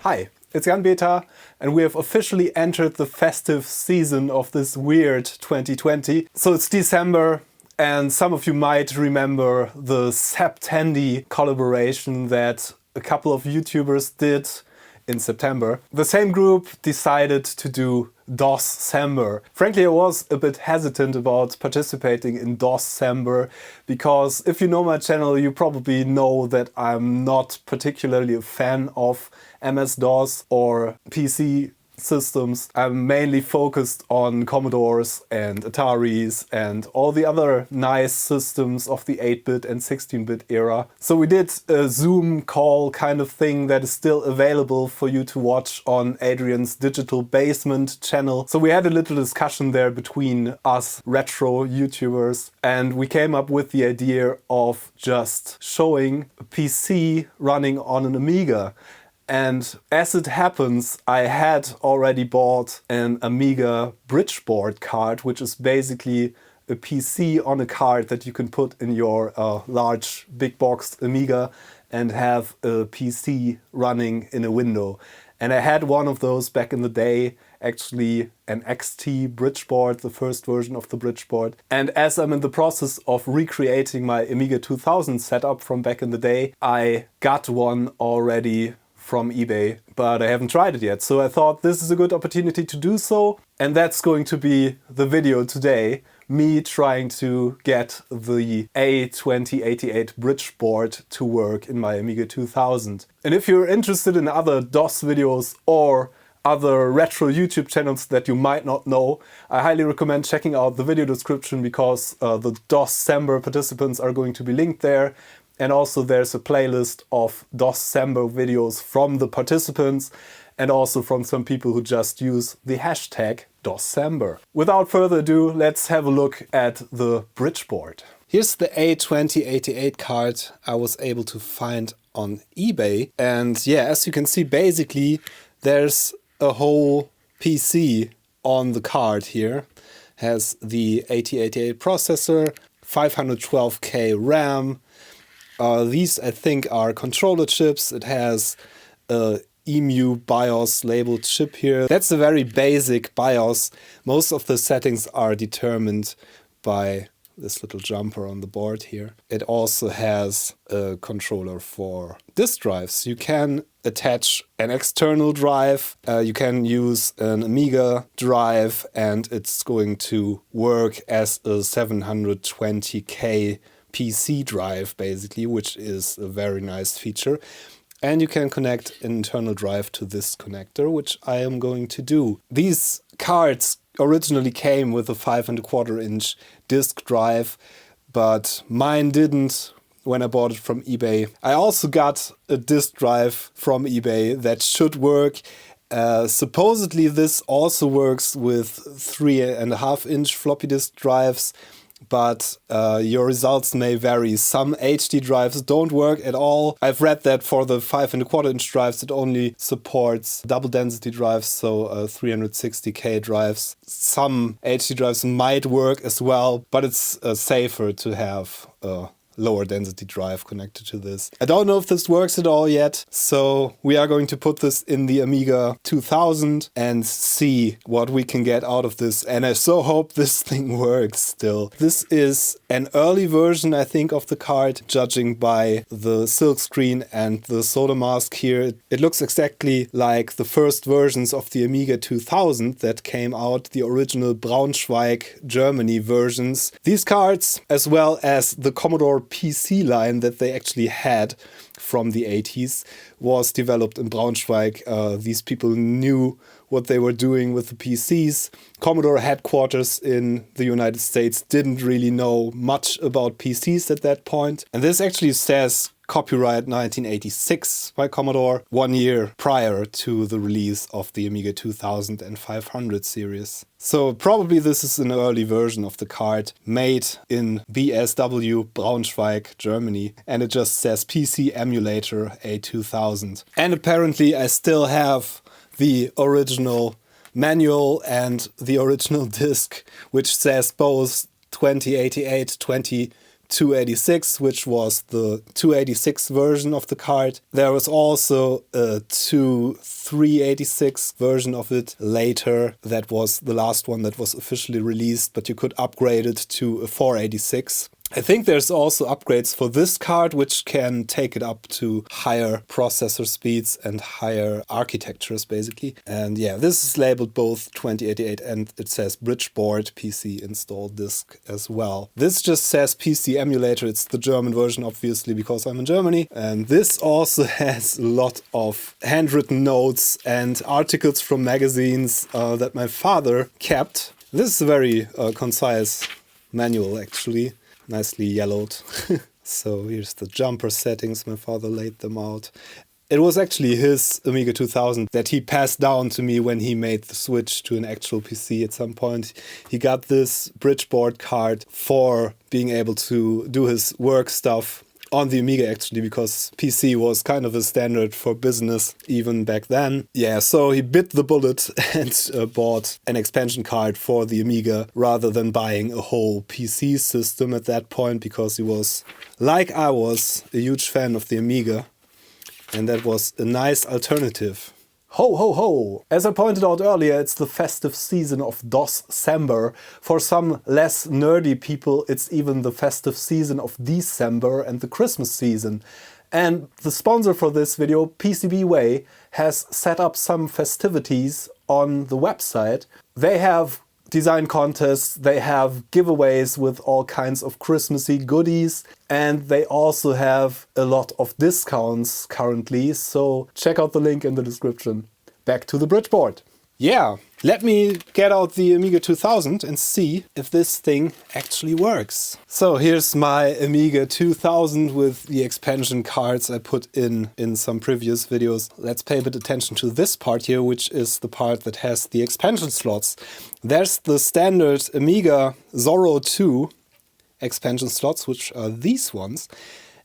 Hi, it's Jan Beta, and we have officially entered the festive season of this weird 2020. So it's December, and some of you might remember the Septendi collaboration that a couple of YouTubers did in September. The same group decided to do DOScember. Frankly, I was a bit hesitant about participating in DOScember because if you know my channel, you probably know that I'm not particularly a fan of MS-DOS or PC systems. I'm mainly focused on Commodores and Ataris and all the other nice systems of the 8-bit and 16-bit era. So we did a Zoom call kind of thing that is still available for you to watch on Adrian's Digital Basement channel. So we had a little discussion there between us retro YouTubers, and we came up with the idea of just showing a PC running on an Amiga. And as it happens, I had already bought an Amiga Bridgeboard card, which is basically a PC on a card that you can put in your large big box Amiga and have a PC running in a window. And I had one of those back in the day, actually an XT Bridgeboard, the first version of the Bridgeboard. And as I'm in the process of recreating my Amiga 2000 setup from back in the day, I got one already from eBay, but I haven't tried it yet. So I thought this is a good opportunity to do so. And that's going to be the video today. Me trying to get the A2088 Bridgeboard to work in my Amiga 2000. And if you're interested in other DOS videos or other retro YouTube channels that you might not know, I highly recommend checking out the video description because the DOScember participants are going to be linked there. And also there's a playlist of DOScember videos from the participants and also from some people who just use the hashtag DOScember. Without further ado, let's have a look at the Bridgeboard. Here's the A2088 card I was able to find on eBay. And yeah, as you can see, basically there's a whole PC on the card here. Has the A2088 processor, 512K RAM. These, I think, are controller chips. It has a EMU BIOS labeled chip here. That's a very basic BIOS. Most of the settings are determined by this little jumper on the board here. It also has a controller for disk drives. You can attach an external drive. You can use an Amiga drive, and it's going to work as a 720K PC drive, basically, which is a very nice feature. And you can connect an internal drive to this connector, which I am going to do. These cards originally came with a 5¼ disk drive, but mine didn't when I bought it from eBay. I also got a disk drive from eBay that should work. Supposedly this also works with 3.5" floppy disk drives, but your results may vary. Some HD drives don't work at all. I've read that for the 5¼ drives it only supports double density drives, so 360K drives. Some HD drives might work as well, but it's safer to have a lower density drive connected to this. I don't know if this works at all yet, so we are going to put this in the Amiga 2000 and see what we can get out of this. And I so hope this thing works still. This is an early version, I think, of the card, judging by the silk screen and the solder mask here. It looks exactly like the first versions of the Amiga 2000 that came out, the original Braunschweig, Germany versions. These cards, as well as the Commodore PC line that they actually had from the 80s, was developed in Braunschweig. These people knew what they were doing with the PCs. Commodore headquarters in the United States didn't really know much about PCs at that point. And this actually says copyright 1986 by Commodore, 1 year prior to the release of the Amiga 2000 and 500 series. So probably this is an early version of the card made in BSW, Braunschweig, Germany, and it just says PC emulator A2000. And apparently I still have the original manual and the original disc, which says both 2088, A286, which was the 286 version of the card. There was also a 386 version of it later. That was the last one that was officially released, but you could upgrade it to a 486. I think there's also upgrades for this card which can take it up to higher processor speeds and higher architectures basically. And yeah, this is labeled both 2088 and it says Bridgeboard PC install disk as well. This just says PC emulator. It's the German version obviously because I'm in Germany. And this also has a lot of handwritten notes and articles from magazines that my father kept. This is a very concise manual actually. Nicely yellowed. So here's the jumper settings, my father laid them out. It was actually his Amiga 2000 that he passed down to me when he made the switch to an actual PC at some point. He got this Bridgeboard card for being able to do his work stuff on the Amiga actually, because PC was kind of a standard for business even back then. Yeah, so he bit the bullet and bought an expansion card for the Amiga rather than buying a whole PC system at that point, because he was, like I was, a huge fan of the Amiga, and that was a nice alternative. Ho ho ho! As I pointed out earlier, it's the festive season of DOScember. For some less nerdy people, it's even the festive season of December and the Christmas season. And the sponsor for this video, PCBWay, has set up some festivities on the website. They have design contests, they have giveaways with all kinds of Christmassy goodies, and they also have a lot of discounts currently, so check out the link in the description. Back to the Bridgeboard. Yeah, let me get out the Amiga 2000 and see if this thing actually works. So here's my Amiga 2000 with the expansion cards I put in some previous videos. Let's pay a bit attention to this part here, which is the part that has the expansion slots. There's the standard Amiga Zorro 2 expansion slots, which are these ones.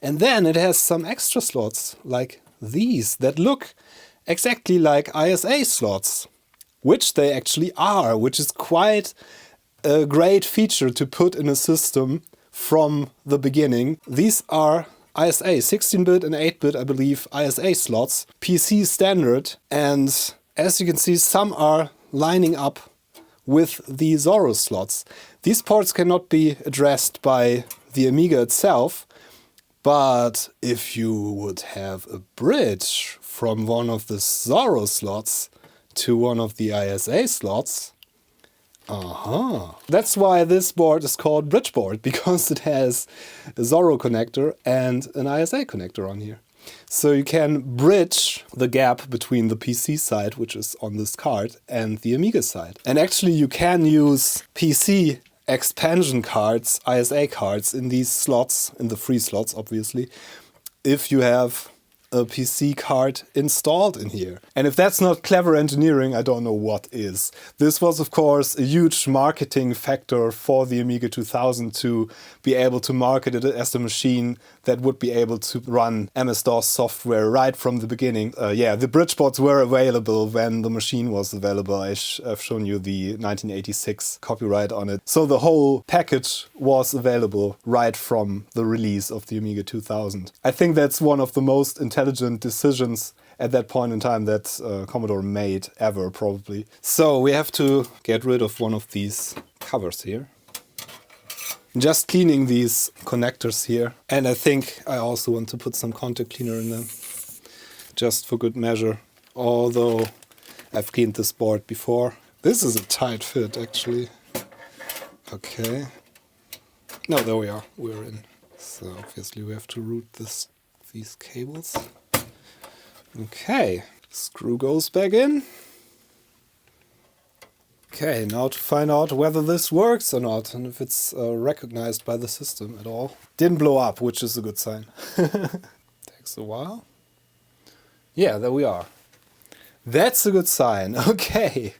And then it has some extra slots, like these, that look exactly like ISA slots. Which they actually are, which is quite a great feature to put in a system from the beginning. These are ISA, 16-bit and 8-bit, I believe, ISA slots, PC standard, and as you can see, some are lining up with the Zorro slots. These ports cannot be addressed by the Amiga itself, but if you would have a bridge from one of the Zorro slots to one of the ISA slots. That's why this board is called Bridgeboard, because it has a Zorro connector and an ISA connector on here. So you can bridge the gap between the PC side, which is on this card, and the Amiga side. And actually you can use PC expansion cards, ISA cards, in these slots, in the free slots obviously, if you have a PC card installed in here. And if that's not clever engineering, I don't know what is. This was of course a huge marketing factor for the Amiga 2000 to be able to market it as a machine that would be able to run MS-DOS software right from the beginning. Yeah, the Bridgeboards were available when the machine was available. I've shown you the 1986 copyright on it. So the whole package was available right from the release of the Amiga 2000. I think that's one of the most intelligent decisions at that point in time that Commodore made ever, probably. So we have to get rid of one of these covers here. Just cleaning these connectors here. And I think I also want to put some contact cleaner in them, just for good measure. Although I've cleaned this board before. This is a tight fit actually. Okay. No, there we are. We're in. So obviously we have to route these cables. Okay. Screw goes back in. Okay, now to find out whether this works or not, and if it's recognized by the system at all. Didn't blow up, which is a good sign. Takes a while. Yeah, there we are. That's a good sign. Okay.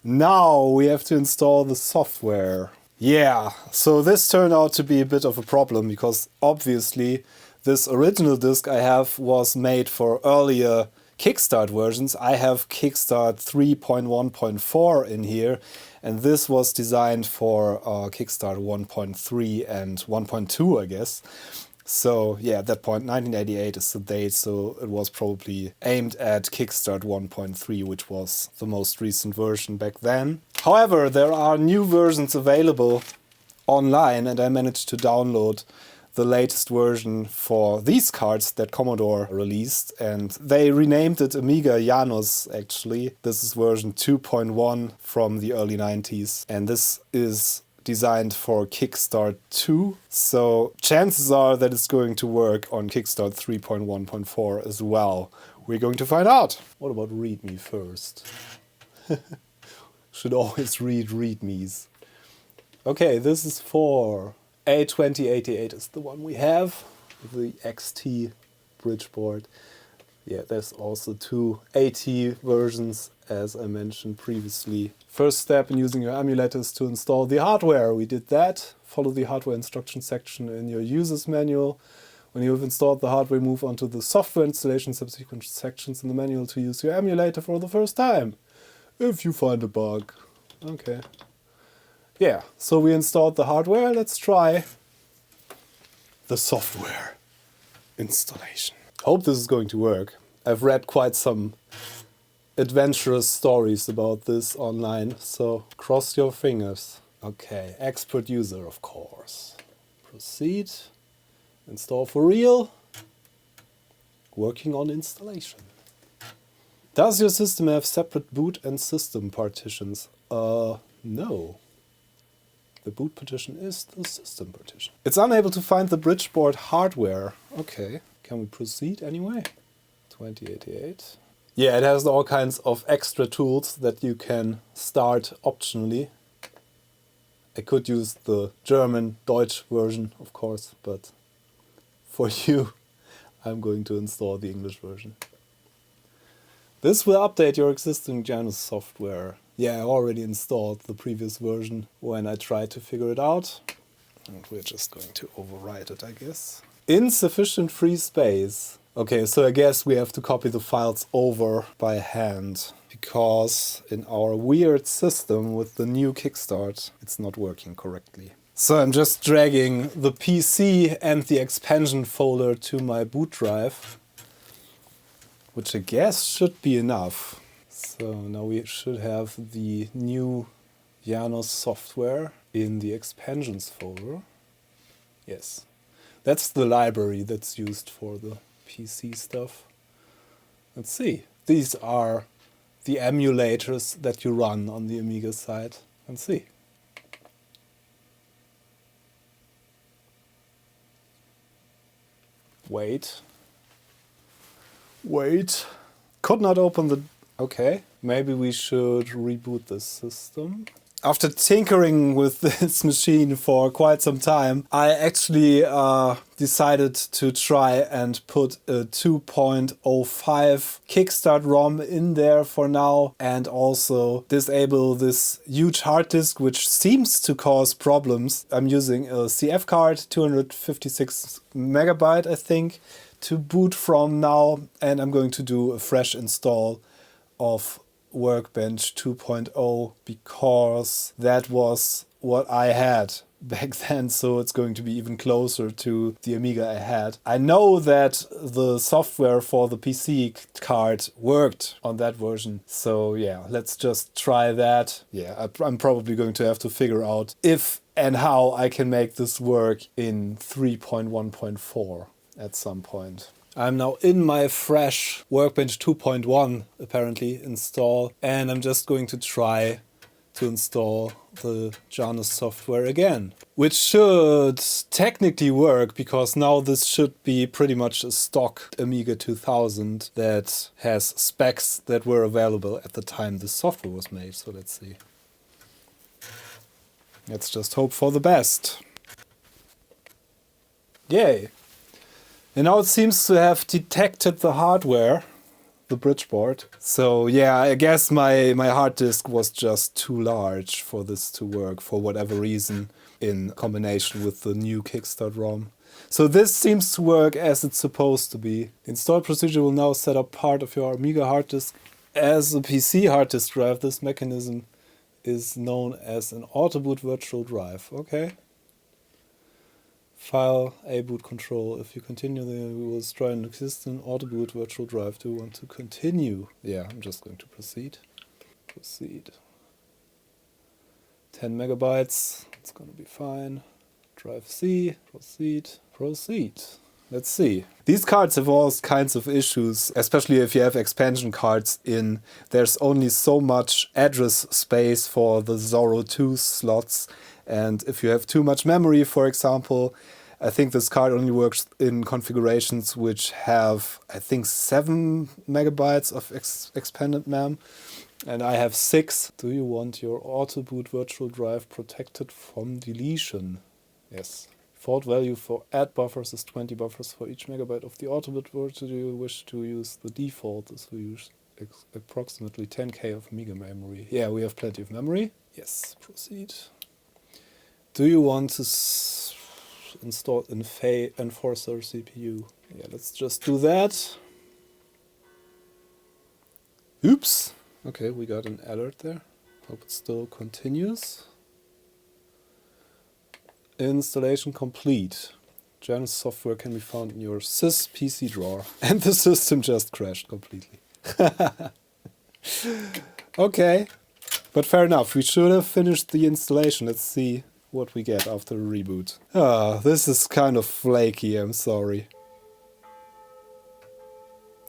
Now we have to install the software. Yeah, so this turned out to be a bit of a problem, because obviously this original disk I have was made for earlier Kickstart versions, I have Kickstart 3.1.4 in here, and this was designed for Kickstart 1.3 and 1.2, I guess. So yeah, at that point, 1988 is the date, so it was probably aimed at Kickstart 1.3, which was the most recent version back then. However, there are new versions available online, and I managed to download the latest version for these cards that Commodore released, and they renamed it Amiga Janus actually. This is version 2.1 from the early 90s, and this is designed for Kickstart 2, so chances are that it's going to work on Kickstart 3.1.4 as well. We're going to find out. What about README first? Should always read READMEs. Okay, this is for A2088 is the one we have, the XT Bridgeboard. Yeah, there's also two AT versions, as I mentioned previously. First step in using your emulator is to install the hardware. We did that. Follow the hardware instruction section in your user's manual. When you have installed the hardware, move on to the software installation subsequent sections in the manual to use your emulator for the first time. If you find a bug. Okay. Yeah, so we installed the hardware. Let's try the software installation. Hope this is going to work. I've read quite some adventurous stories about this online, so cross your fingers. Okay, expert user, of course. Proceed. Install for real. Working on installation. Does your system have separate boot and system partitions? No. The boot partition is the system partition. It's unable to find the Bridgeboard hardware. Okay, can we proceed anyway? 2088. Yeah, it has all kinds of extra tools that you can start optionally. I could use the German, Deutsch version, of course, but for you, I'm going to install the English version. This will update your existing Janus software. Yeah, I already installed the previous version when I tried to figure it out. And we're just going to overwrite it, I guess. Insufficient free space. Okay, so I guess we have to copy the files over by hand, because in our weird system with the new Kickstart, it's not working correctly. So I'm just dragging the PC and the expansion folder to my boot drive, which I guess should be enough. So now we should have the new Janus software in the expansions folder. Yes, that's the library that's used for the PC stuff. Let's see. These are the emulators that you run on the Amiga side. Let's see. Wait. Could not open the... Okay, maybe we should reboot the system. After tinkering with this machine for quite some time, I actually decided to try and put a 2.05 Kickstart ROM in there for now, and also disable this huge hard disk, which seems to cause problems. I'm using a CF card, 256 megabyte, I think, to boot from now, and I'm going to do a fresh install of Workbench 2.0 because that was what I had back then, so it's going to be even closer to the Amiga I had. I know that the software for the PC card worked on that version, so yeah, let's just try that. Yeah, I'm probably going to have to figure out if and how I can make this work in 3.1.4 at some point. I'm now in my fresh Workbench 2.1 apparently install, and I'm just going to try to install the Janus software again, which should technically work because now this should be pretty much a stock Amiga 2000 that has specs that were available at the time the software was made. So let's see. Let's just hope for the best. Yay! And now it seems to have detected the hardware, the Bridgeboard. So yeah, I guess my hard disk was just too large for this to work for whatever reason in combination with the new Kickstart ROM. So this seems to work as it's supposed to be. The install procedure will now set up part of your Amiga hard disk as a PC hard disk drive. This mechanism is known as an auto-boot virtual drive. Okay. File A boot control. If you continue, then we will destroy an existing auto-boot virtual drive. Do you want to continue? Yeah, I'm just going to proceed. Proceed. 10 megabytes. It's going to be fine. Drive C. Proceed. Proceed. Let's see. These cards have all kinds of issues, especially if you have expansion cards in. There's only so much address space for the Zorro 2 slots. And if you have too much memory, for example, I think this card only works in configurations which have, I think, 7 megabytes of expanded mem. And I have 6. Do you want your auto-boot virtual drive protected from deletion? Yes. Default value for add buffers is 20 buffers for each megabyte of the auto-boot virtual. Do you wish to use the default? This will use approximately 10K of Amiga memory. Yeah, we have plenty of memory. Yes, proceed. Do you want to install Enforcer CPU? Yeah, let's just do that. Oops. Okay, we got an alert there. Hope it still continues. Installation complete. General software can be found in your sys PC drawer. And the system just crashed completely. Okay, but fair enough. We should have finished the installation. Let's see what we get after the reboot. This is kind of flaky, I'm sorry.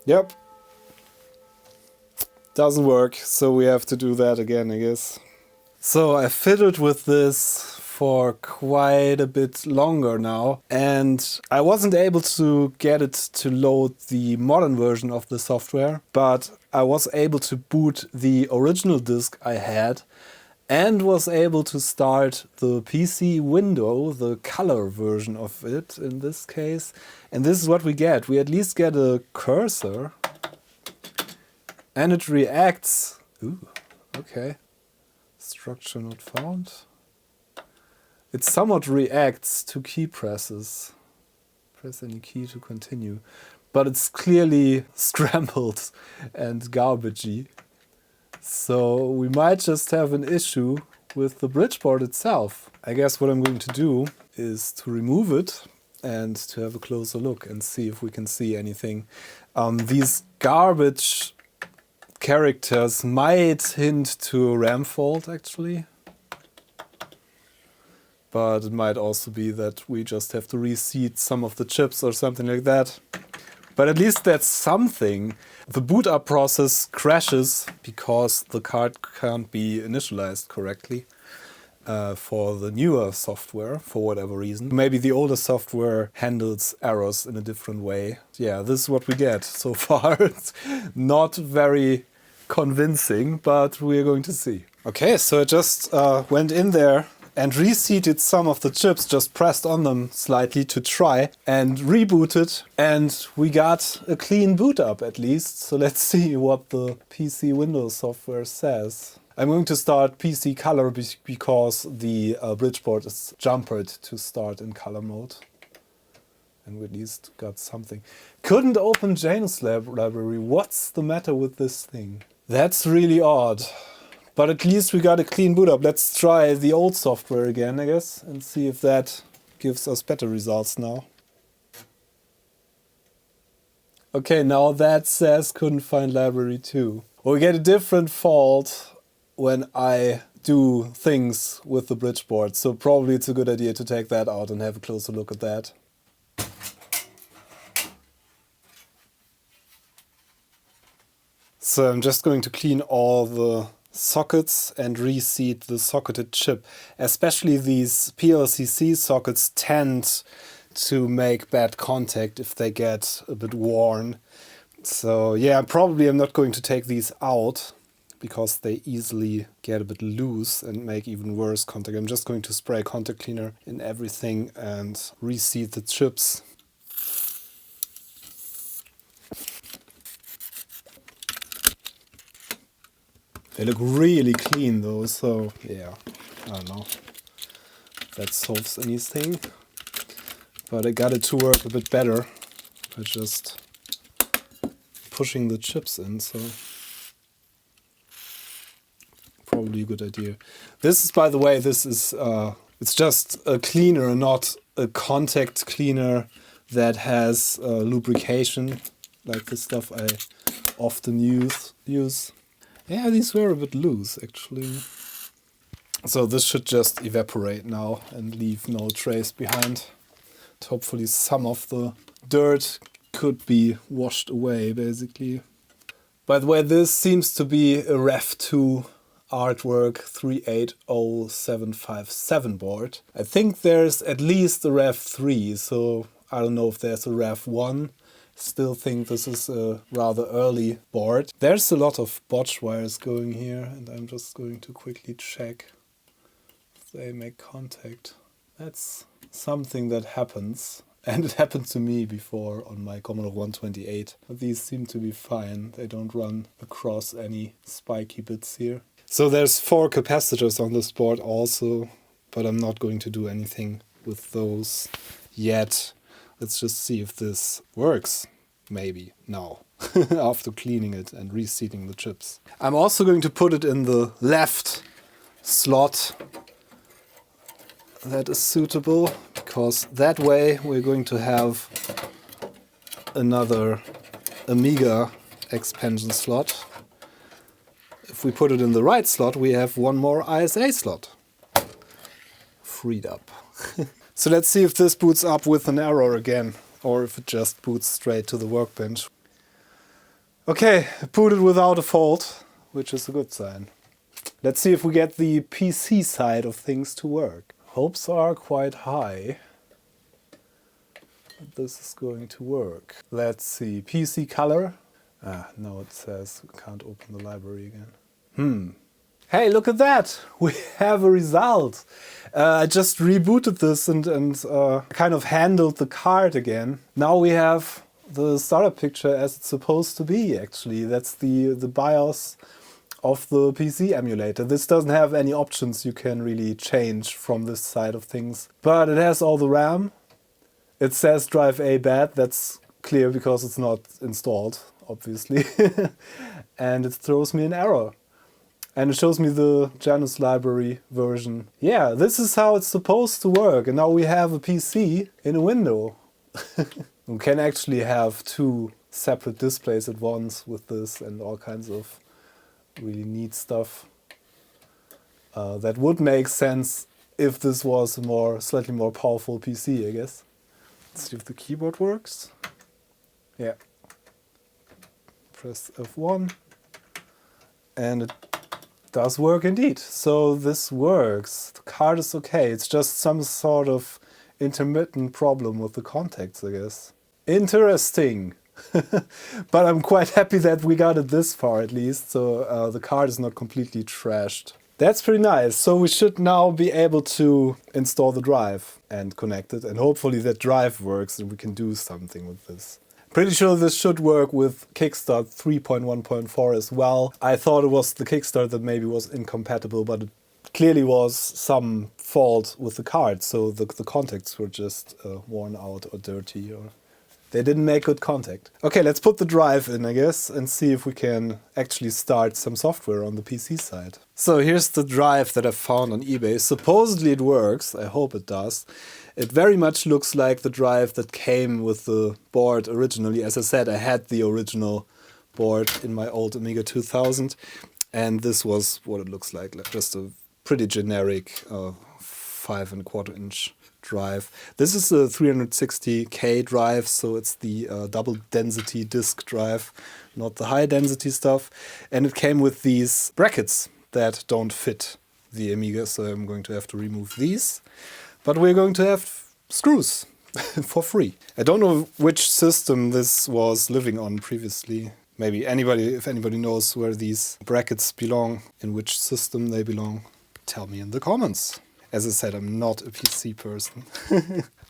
Yep. Doesn't work, so we have to do that again, I guess. So I fiddled with this for quite a bit longer now, and I wasn't able to get it to load the modern version of the software, but I was able to boot the original disk I had and was able to start the PC window, the color version of it in this case. And this is what we get. We at least get a cursor, and it reacts. Ooh, okay. Structure not found. It somewhat reacts to key presses. Press any key to continue. But it's clearly scrambled and garbagey. So we might just have an issue with the Bridgeboard itself. I guess what I'm going to do is to remove it and to have a closer look and see if we can see anything. These garbage characters might hint to a RAM fault, actually. But it might also be that we just have to reseat some of the chips or something like that. But at least that's something. The boot up process crashes because the card can't be initialized correctly for the newer software, for whatever reason. Maybe the older software handles errors in a different way. Yeah, this is what we get so far. It's not very convincing, but we're going to see. Okay, so I just went in there and reseated some of the chips, just pressed on them slightly to try, and rebooted, and we got a clean boot up at least. So let's see what the PC Windows software says. I'm going to start PC color because the Bridgeboard is jumpered to start in color mode. And we at least got something. Couldn't open Janus library. What's the matter with this thing? That's really odd. But at least we got a clean boot up. Let's try the old software again, I guess, and see if that gives us better results now. Okay, now that says couldn't find library 2. Well, we get a different fault when I do things with the Bridgeboard, so probably it's a good idea to take that out and have a closer look at that. So I'm just going to clean all the sockets and reseat the socketed chip. Especially these PLCC sockets tend to make bad contact if they get a bit worn. So yeah, probably I'm not going to take these out because they easily get a bit loose and make even worse contact. I'm just going to spray contact cleaner in everything and reseat the chips. They look really clean though, so yeah, I don't know if that solves anything. But I got it to work a bit better by just pushing the chips in, so probably a good idea. This is, by the way, this is it's just a cleaner, not a contact cleaner that has lubrication, like the stuff I often use. Yeah, these were a bit loose, actually. So this should just evaporate now and leave no trace behind. Hopefully some of the dirt could be washed away, basically. By the way, this seems to be a Ref2 artwork 380757 board. I think there's at least a Ref3, so I don't know if there's a Ref1. Still think this is a rather early board. There's a lot of botch wires going here, and I'm just going to quickly check if they make contact. That's something that happens, and it happened to me before on my Commodore 128. But these seem to be fine. They don't run across any spiky bits here. So there's 4 capacitors on this board also, but I'm not going to do anything with those yet. Let's just see if this works. Maybe now, after cleaning it and reseating the chips. I'm also going to put it in the left slot that is suitable, because that way we're going to have another Amiga expansion slot. If we put it in the right slot, we have one more ISA slot freed up. So let's see if this boots up with an error again, or if it just boots straight to the workbench. Okay, booted without a fault, which is a good sign. Let's see if we get the PC side of things to work. Hopes are quite high that this is going to work. Let's see, PC color. No, it says we can't open the library again. Hey, look at that! We have a result! I just rebooted this and kind of handled the card again. Now we have the startup picture as it's supposed to be, actually. That's the BIOS of the PC emulator. This doesn't have any options you can really change from this side of things. But it has all the RAM. It says drive A bad. That's clear because it's not installed, obviously. And it throws me an error. And it shows me the Janus library version. Yeah, this is how it's supposed to work. And now we have a PC in a window. We can actually have 2 separate displays at once with this and all kinds of really neat stuff. That would make sense if this was a slightly more powerful PC, I guess. Let's see if the keyboard works. Yeah. Press F1. And it does work indeed. So this works. The card is okay. It's just some sort of intermittent problem with the contacts, I guess. Interesting. But I'm quite happy that we got it this far at least. So the card is not completely trashed. That's pretty nice. So we should now be able to install the drive and connect it. And hopefully that drive works and we can do something with this. Pretty sure this should work with Kickstart 3.1.4 as well. I thought it was the Kickstart that maybe was incompatible, but it clearly was some fault with the card. So the contacts were just worn out or dirty, or they didn't make good contact. Okay, let's put the drive in, I guess, and see if we can actually start some software on the PC side. So here's the drive that I found on eBay. Supposedly it works. I hope it does. It very much looks like the drive that came with the board originally. As I said, I had the original board in my old Amiga 2000, and this was what it looks like just a pretty generic 5¼ inch drive. This is a 360K drive, so it's the double density disk drive, not the high density stuff. And it came with these brackets that don't fit the Amiga, so I'm going to have to remove these. But we're going to have screws for free. I don't know which system this was living on previously. Maybe if anybody knows where these brackets belong, in which system they belong, tell me in the comments. As I said, I'm not a PC person.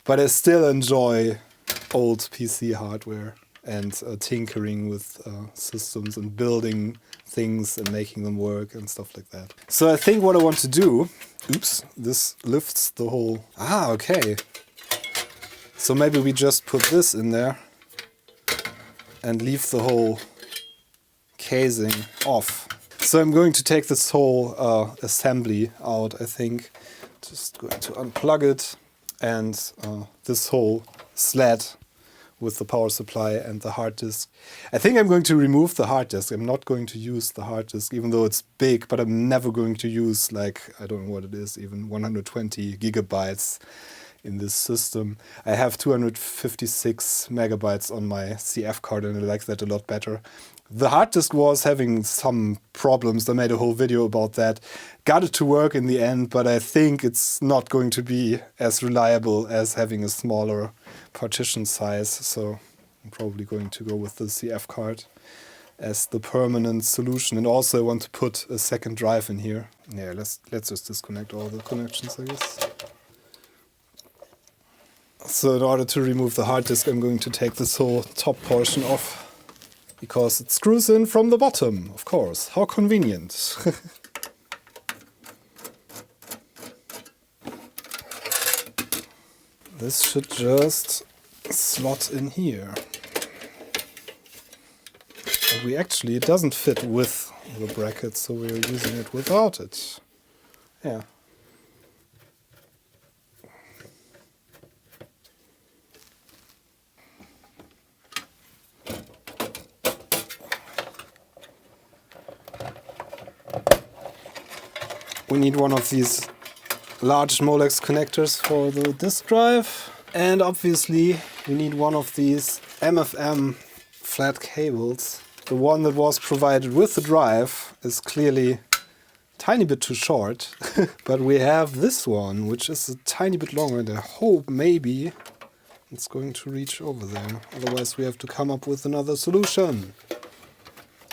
But I still enjoy old PC hardware and tinkering with systems and building things and making them work and stuff like that. So I think what I want to do... Oops, this lifts the whole... okay. So maybe we just put this in there and leave the whole casing off. So I'm going to take this whole assembly out, I think. Just going to unplug it, and this whole sled with the power supply and the hard disk. I think I'm going to remove the hard disk. I'm not going to use the hard disk, even though it's big, but I'm never going to use, like, I don't know what it is, even 120 gigabytes in this system. I have 256 megabytes on my CF card, and I like that a lot better. The hard disk was having some problems. I made a whole video about that. Got it to work in the end, but I think it's not going to be as reliable as having a smaller partition size. So I'm probably going to go with the CF card as the permanent solution. And also I want to put a second drive in here. Yeah, let's just disconnect all the connections, I guess. So in order to remove the hard disk, I'm going to take this whole top portion off, because it screws in from the bottom, of course. How convenient. This should just slot in here. But it doesn't fit with the bracket, so we're using it without it. Yeah. We need one of these large Molex connectors for the disk drive. And obviously we need one of these MFM flat cables. The one that was provided with the drive is clearly a tiny bit too short. But we have this one, which is a tiny bit longer, and I hope maybe it's going to reach over there. Otherwise we have to come up with another solution.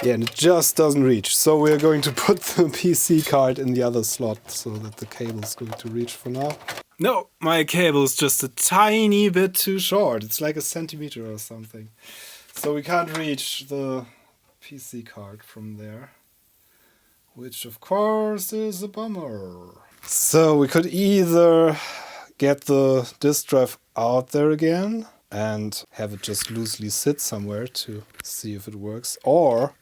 Yeah, and it just doesn't reach. So we're going to put the PC card in the other slot so that the cable is going to reach for now. No, my cable is just a tiny bit too short. It's like a centimeter or something. So we can't reach the PC card from there, which of course is a bummer. So we could either get the disk drive out there again and have it just loosely sit somewhere to see if it works. Or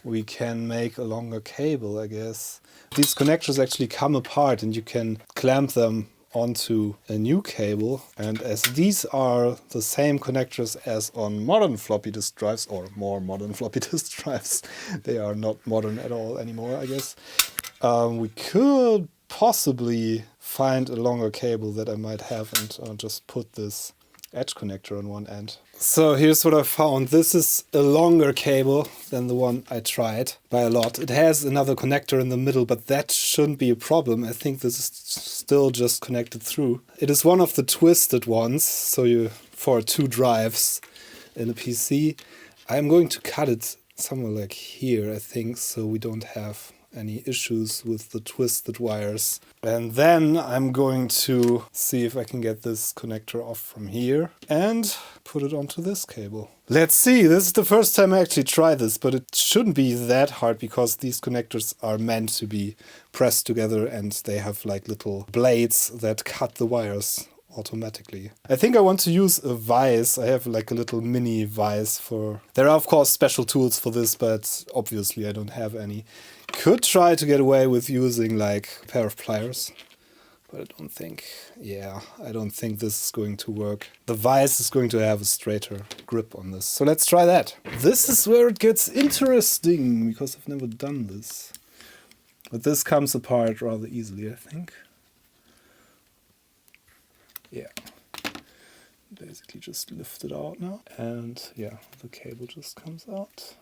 we can make a longer cable, I guess. These connectors actually come apart and you can clamp them onto a new cable. And as these are the same connectors as on modern floppy disk drives, or more modern floppy disk drives, they are not modern at all anymore, I guess. We could possibly find a longer cable that I might have and just put this edge connector on one end. So here's what I found. This is a longer cable than the one I tried by a lot. It has another connector in the middle, but that shouldn't be a problem. I think this is still just connected through. It is one of the twisted ones, so for 2 drives in a PC. I'm going to cut it somewhere like here, I think, so we don't have any issues with the twisted wires. And then I'm going to see if I can get this connector off from here and put it onto this cable. Let's see, this is the first time I actually tried this, but it shouldn't be that hard because these connectors are meant to be pressed together and they have like little blades that cut the wires automatically. I think I want to use a vise. I have like a little mini vise for... There are of course special tools for this, but obviously I don't have any. Could try to get away with using like a pair of pliers, but I don't think this is going to work. The vise is going to have a straighter grip on this. So let's try that. This is where it gets interesting because I've never done this. But this comes apart rather easily, I think. Yeah, basically just lift it out now, and yeah, the cable just comes out.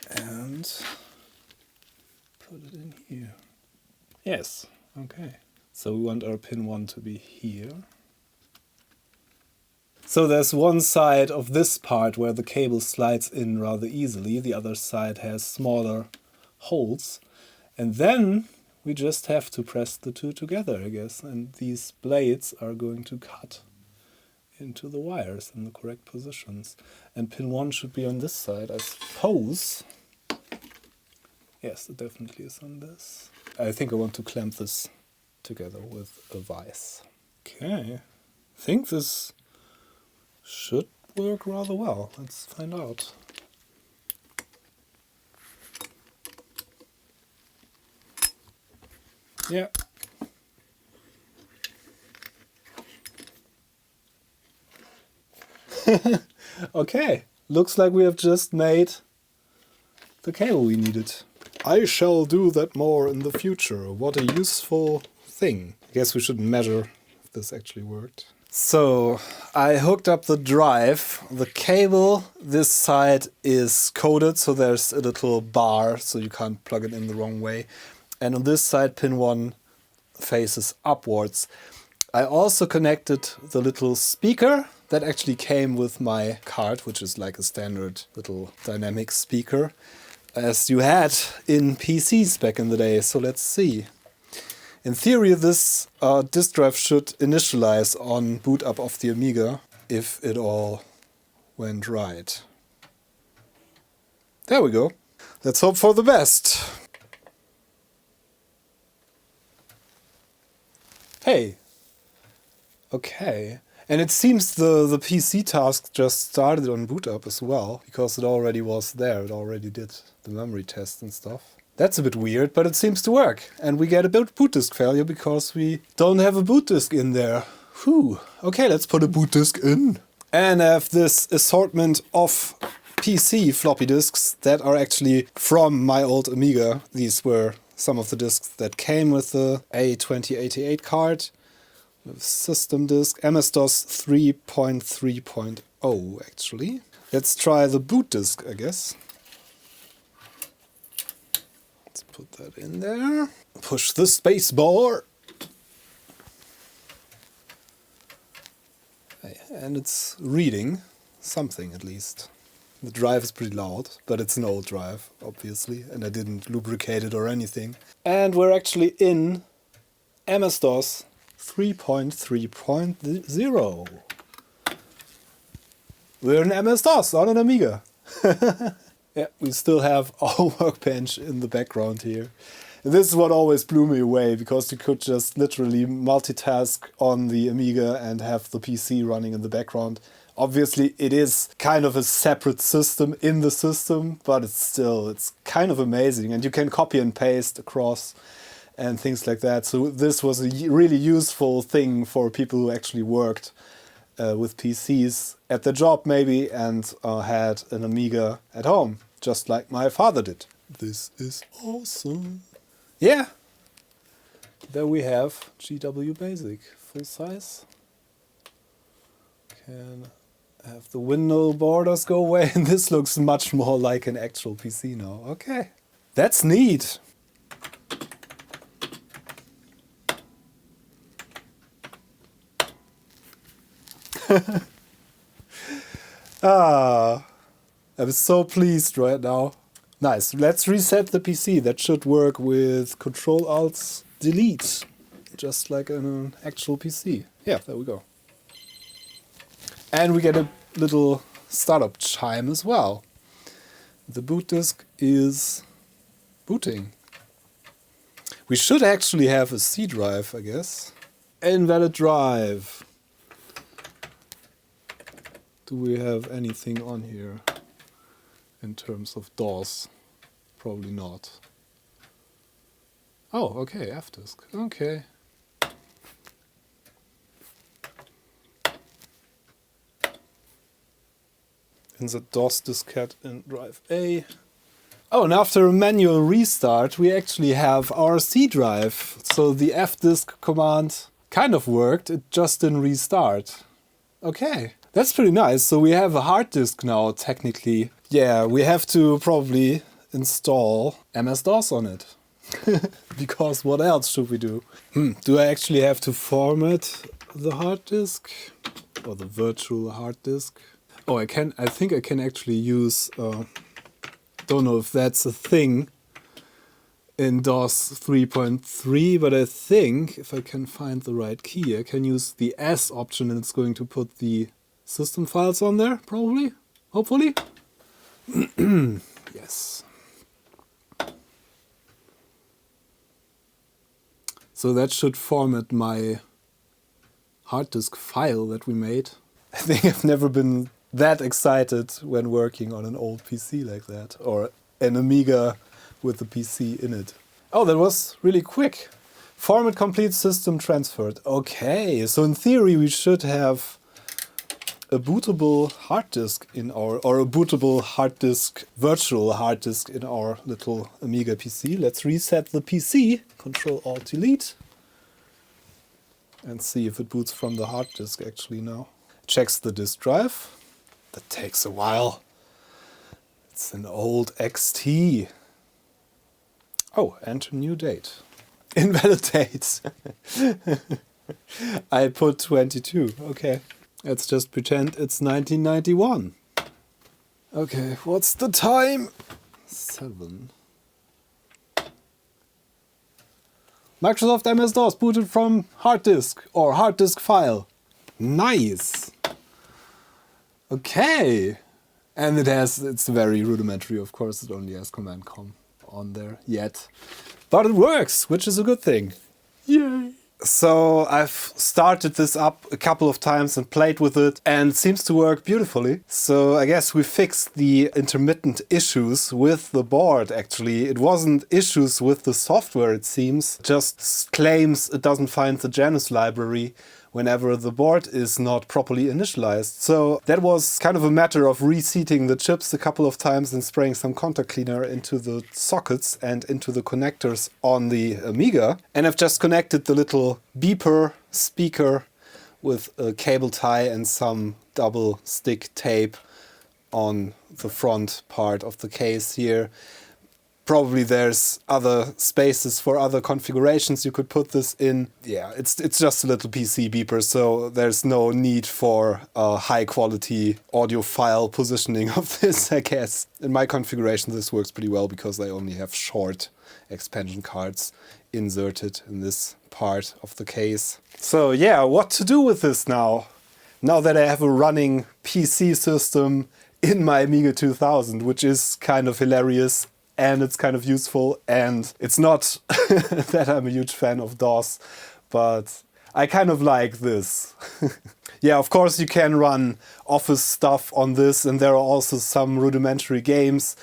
And put it in here. Yes, okay. So we want our pin 1 to be here. So there's one side of this part where the cable slides in rather easily, the other side has smaller holes, and then we just have to press the 2 together, I guess, and these blades are going to cut into the wires in the correct positions. And pin 1 should be on this side, I suppose. Yes, it definitely is on this. I think I want to clamp this together with a vise. Okay, I think this should work rather well. Let's find out. Yeah. Okay, looks like we have just made the cable we needed. I shall do that more in the future. What a useful thing. I guess we should measure if this actually worked. So, I hooked up the drive. The cable, this side is coded, so there's a little bar, so you can't plug it in the wrong way. And on this side, pin 1 faces upwards. I also connected the little speaker that actually came with my card, which is like a standard little dynamic speaker, as you had in PCs back in the day. So let's see. In theory, this disk drive should initialize on boot up of the Amiga if it all went right. There we go. Let's hope for the best. Hey. Okay. And it seems the PC task just started on boot up as well, because it already was there. It already did the memory test and stuff. That's a bit weird, but it seems to work. And we get a boot disk failure because we don't have a boot disk in there. Whew. Okay, let's put a boot disk in. And I have this assortment of PC floppy disks that are actually from my old Amiga. These were some of the disks that came with the A2088 card. System disk, MS-DOS 3.3.0 actually. Let's try the boot disk, I guess. Let's put that in there. Push the space bar. And it's reading something at least. The drive is pretty loud, but it's an old drive, obviously, and I didn't lubricate it or anything. And we're actually in MS-DOS 3.3.0. We're in MS-DOS on an Amiga. Yeah, we still have our workbench in the background here. And this is what always blew me away, because you could just literally multitask on the Amiga and have the PC running in the background. Obviously, it is kind of a separate system in the system, but it's kind of amazing. And you can copy and paste across and things like that. So this was a really useful thing for people who actually worked with PCs at the job maybe and had an Amiga at home, just like my father did. This is awesome. Yeah. There we have GW Basic, full size. Can have the window borders go away, and this looks much more like an actual PC now. Okay. That's neat. I'm so pleased right now. Nice. Let's reset the PC. That should work with Control-Alt-Delete, just like in an actual PC. Yeah, there we go. And we get a little startup chime as well. The boot disk is booting. We should actually have a C drive, I guess. Invalid drive. Do we have anything on here in terms of DOS? Probably not. Oh, okay, F-disk. Okay. Insert DOS diskette in drive A. Oh, and after a manual restart, we actually have our C drive. So the F-disk command kind of worked, it just didn't restart. Okay. That's pretty nice. So we have a hard disk now, technically. Yeah, we have to probably install MS-DOS on it. Because what else should we do? Do I actually have to format the hard disk? Or the virtual hard disk? Oh, I think I can actually use... don't know if that's a thing in DOS 3.3, but I think if I can find the right key, I can use the S option and it's going to put the system files on there, probably, hopefully. Yes. So that should format my hard disk file that we made. I think I've never been that excited when working on an old PC like that, or an Amiga with the PC in it. Oh, that was really quick. Format complete, system transferred. Okay, so in theory we should have a bootable hard disk in our, or a bootable hard disk, virtual hard disk in our little Amiga PC. Let's reset the PC, Control-Alt-Delete, and see if it boots from the hard disk actually now. Checks the disk drive. That takes a while. It's an old XT. Oh, enter new date. Invalidate. I put 22, okay. Let's just pretend it's 1991. Okay, what's the time? 7. Microsoft MS-DOS booted from hard disk or hard disk file. Nice. Okay. And it's very rudimentary, of course. It only has command com on there yet. But it works, which is a good thing. Yay. So I've started this up a couple of times and played with it, and it seems to work beautifully. So I guess we fixed the intermittent issues with the board actually. It wasn't issues with the software, it seems, just claims it doesn't find the Janus library whenever the board is not properly initialized. So that was kind of a matter of reseating the chips a couple of times and spraying some contact cleaner into the sockets and into the connectors on the Amiga. And I've just connected the little beeper speaker with a cable tie and some double stick tape on the front part of the case here. Probably there's other spaces for other configurations you could put this in. Yeah, it's just a little PC beeper, so there's no need for a high quality audiophile positioning of this, I guess. In my configuration this works pretty well because I only have short expansion cards inserted in this part of the case. So yeah, what to do with this now? Now that I have a running PC system in my Amiga 2000, which is kind of hilarious. And it's kind of useful, and it's not that I'm a huge fan of DOS, but I kind of like this. Yeah, of course you can run Office stuff on this, and there are also some rudimentary games.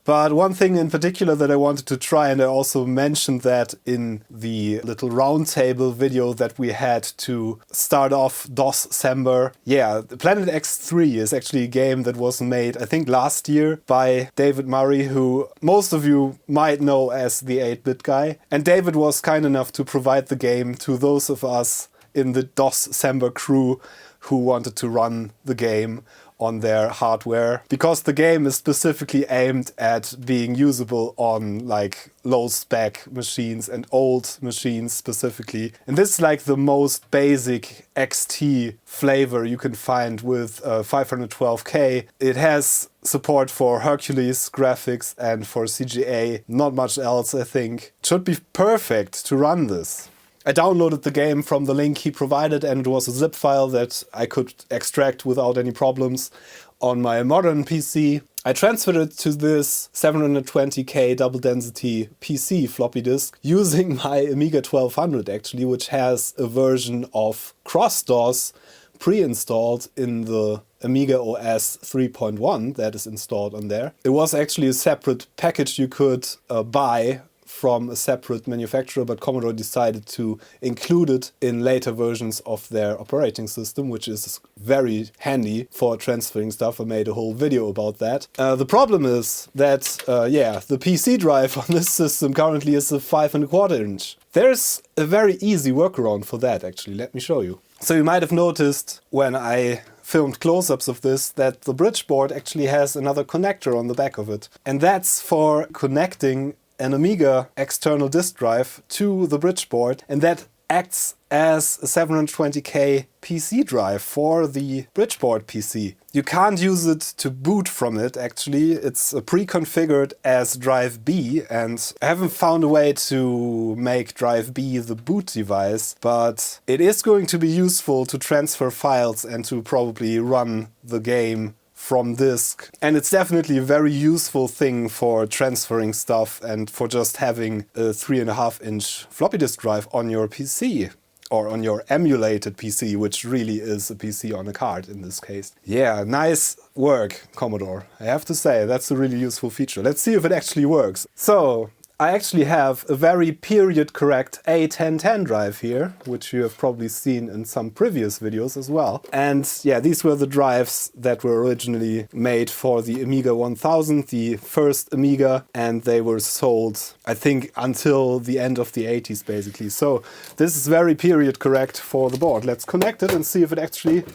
But one thing in particular that I wanted to try, and I also mentioned that in the little roundtable video that we had to start off DOScember. Yeah, Planet X3 is actually a game that was made, I think, last year by David Murray, who most of you might know as the 8-bit guy. And David was kind enough to provide the game to those of us in the DOScember crew who wanted to run the game on their hardware, because the game is specifically aimed at being usable on like low spec machines and old machines specifically. And this is like the most basic XT flavor you can find with 512K. It has support for Hercules graphics and for CGA, not much else I think. It should be perfect to run this. I downloaded the game from the link he provided, and it was a zip file that I could extract without any problems on my modern PC. I transferred it to this 720K double density PC floppy disk using my Amiga 1200 actually, which has a version of Cross-DOS pre-installed in the Amiga OS 3.1 that is installed on there. It was actually a separate package you could buy from a separate manufacturer, but Commodore decided to include it in later versions of their operating system, which is very handy for transferring stuff. I made a whole video about that. The problem is that, yeah, the PC drive on this system currently is a 5¼ inch. There's a very easy workaround for that, actually. Let me show you. So you might have noticed when I filmed close-ups of this that the Bridgeboard actually has another connector on the back of it. And that's for connecting an Amiga external disk drive to the Bridgeboard, and that acts as a 720K PC drive for the Bridgeboard PC. You can't use it to boot from it actually, it's pre-configured as drive B, and I haven't found a way to make drive B the boot device, but it is going to be useful to transfer files and to probably run the game from disk. And it's definitely a very useful thing for transferring stuff and for just having a 3.5-inch floppy disk drive on your PC. Or on your emulated PC, which really is a PC on a card in this case. Yeah, nice work, Commodore. I have to say, that's a really useful feature. Let's see if it actually works. So, I actually have a very period-correct A1010 drive here, which you have probably seen in some previous videos as well. And yeah, these were the drives that were originally made for the Amiga 1000, the first Amiga, and they were sold, I think, until the end of the 80s, basically. So this is very period-correct for the board. Let's connect it and see if it actually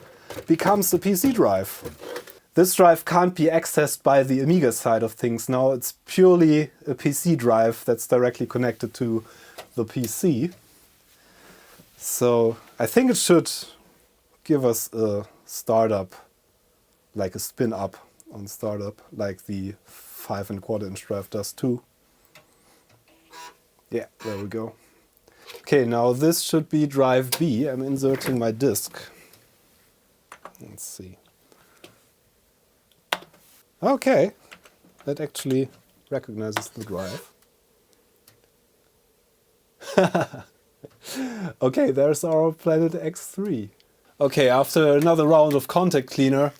becomes a PC drive. This drive can't be accessed by the Amiga side of things now. It's purely a PC drive that's directly connected to the PC. So I think it should give us a startup, like a spin up on startup, like the 5.25-inch drive does too. Yeah, there we go. Okay, now this should be drive B. I'm inserting my disk. Let's see. Okay, that actually recognizes the drive. Okay, there's our Planet X3. Okay, after another round of contact cleaner,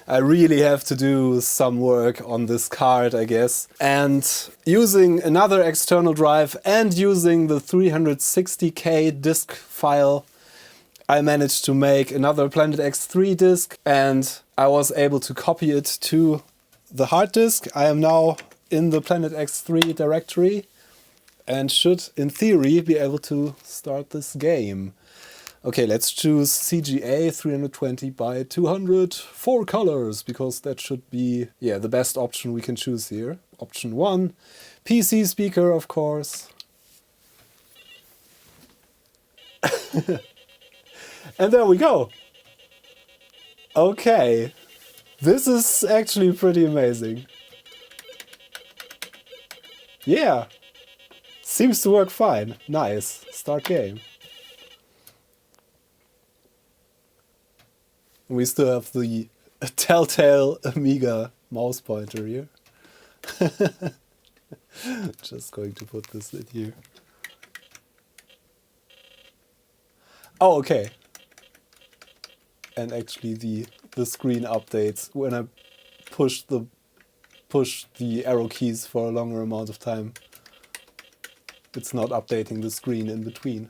I really have to do some work on this card, I guess. And using another external drive and using the 360K disk file, I managed to make another Planet X3 disk, and I was able to copy it to the hard disk. I am now in the Planet X3 directory and should, in theory, be able to start this game. Okay, let's choose CGA 320 by 200, 4 colors, because that should be, yeah, the best option we can choose here. Option 1, PC speaker, of course. And there we go. Okay. This is actually pretty amazing. Yeah, seems to work fine. Nice. Start game. We still have the telltale Amiga mouse pointer here. Just going to put this in here. Oh, okay. And actually the screen updates when I push the arrow keys for a longer amount of time. It's not updating the screen in between.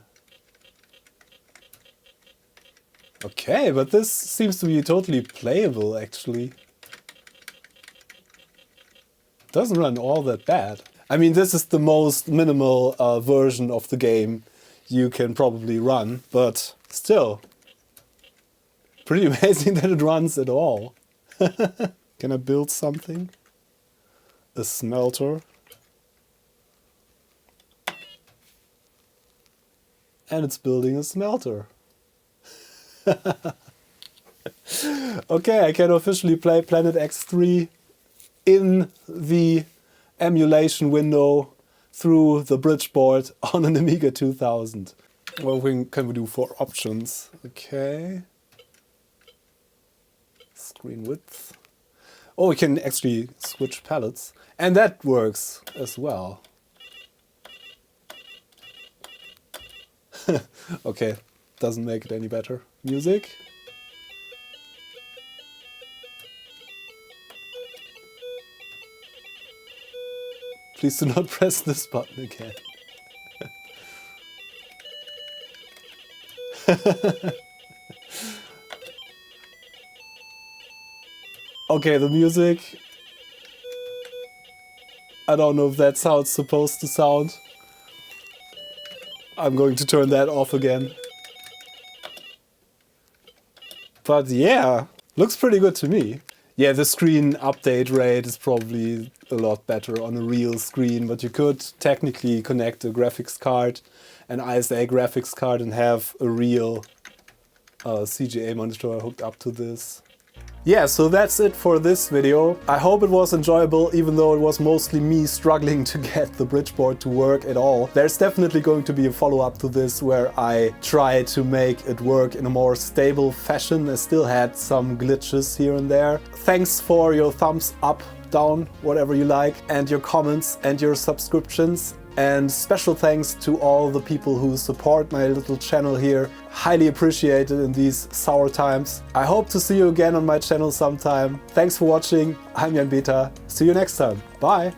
Okay, but this seems to be totally playable actually. Doesn't run all that bad. I mean, this is the most minimal version of the game you can probably run, but still. Pretty amazing that it runs at all. Can I build something? A smelter. And it's building a smelter. Okay, I can officially play Planet X3 in the emulation window through the Bridgeboard on an Amiga 2000. What can we do for options? Okay. Screen width. Oh, we can actually switch palettes. And that works as well. Okay, doesn't make it any better. Music. Please do not press this button again. Okay, the music. I don't know if that's how it's supposed to sound. I'm going to turn that off again. But yeah, looks pretty good to me. Yeah, the screen update rate is probably a lot better on a real screen, but you could technically connect a graphics card, an ISA graphics card, and have a real CGA monitor hooked up to this. Yeah, so that's it for this video. I hope it was enjoyable, even though it was mostly me struggling to get the Bridgeboard to work at all. There's definitely going to be a follow-up to this where I try to make it work in a more stable fashion. I still had some glitches here and there. Thanks for your thumbs up, down, whatever you like, and your comments and your subscriptions. And special thanks to all the people who support my little channel here. Highly appreciated in these sour times. I hope to see you again on my channel sometime. Thanks for watching. I'm Jan Beta. See you next time. Bye.